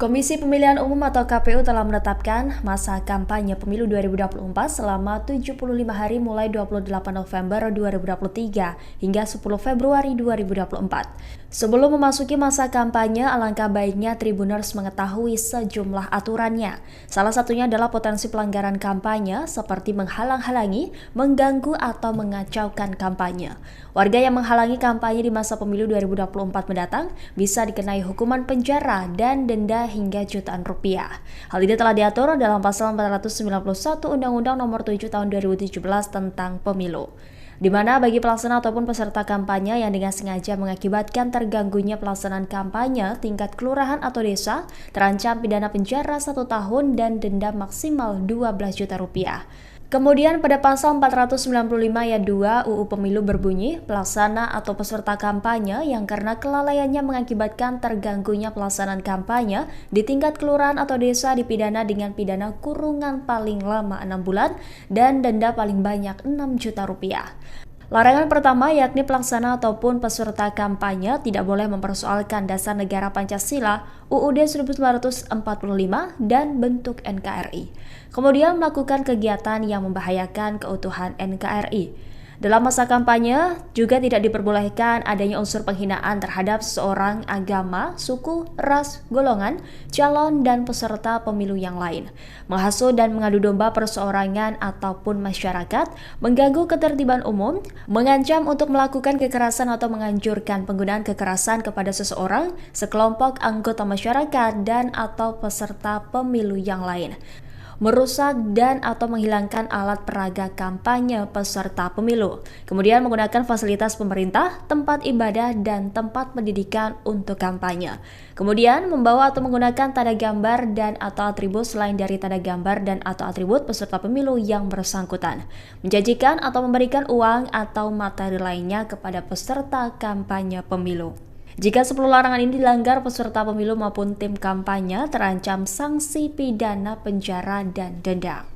Komisi Pemilihan Umum atau KPU telah menetapkan masa kampanye pemilu 2024 selama 75 hari mulai 28 November 2023 hingga 10 Februari 2024. Sebelum memasuki masa kampanye, alangkah baiknya Tribuners mengetahui sejumlah aturannya. Salah satunya adalah potensi pelanggaran kampanye seperti menghalang-halangi, mengganggu atau mengacaukan kampanye. Warga yang menghalangi kampanye di masa pemilu 2024 mendatang bisa dikenai hukuman penjara dan denda hingga jutaan rupiah. Hal ini telah diatur dalam pasal 491 Undang-Undang Nomor 7 Tahun 2017 tentang Pemilu, di mana bagi pelaksana ataupun peserta kampanye yang dengan sengaja mengakibatkan terganggunya pelaksanaan kampanye tingkat kelurahan atau desa terancam pidana penjara 1 tahun dan denda maksimal 12 juta rupiah. Kemudian pada pasal 495 ayat 2 UU Pemilu berbunyi, pelaksana atau peserta kampanye yang karena kelalaiannya mengakibatkan terganggunya pelaksanaan kampanye di tingkat kelurahan atau desa dipidana dengan pidana kurungan paling lama 6 bulan dan denda paling banyak 6 juta rupiah. Larangan pertama yakni pelaksana ataupun peserta kampanye tidak boleh mempersoalkan dasar negara Pancasila, UUD 1945, dan bentuk NKRI. Kemudian melakukan kegiatan yang membahayakan keutuhan NKRI. Dalam masa kampanye juga tidak diperbolehkan adanya unsur penghinaan terhadap seseorang, agama, suku, ras, golongan, calon, dan peserta pemilu yang lain. Menghasut dan mengadu domba perseorangan ataupun masyarakat, mengganggu ketertiban umum, mengancam untuk melakukan kekerasan atau menganjurkan penggunaan kekerasan kepada seseorang, sekelompok anggota masyarakat, dan atau peserta pemilu yang lain. Merusak dan atau menghilangkan alat peraga kampanye peserta pemilu, kemudian menggunakan fasilitas pemerintah, tempat ibadah, dan tempat pendidikan untuk kampanye, kemudian membawa atau menggunakan tanda gambar dan atau atribut selain dari tanda gambar dan atau atribut peserta pemilu yang bersangkutan, menjanjikan atau memberikan uang atau materi lainnya kepada peserta kampanye pemilu. Jika 10 larangan ini dilanggar, peserta pemilu maupun tim kampanye terancam sanksi pidana penjara dan denda.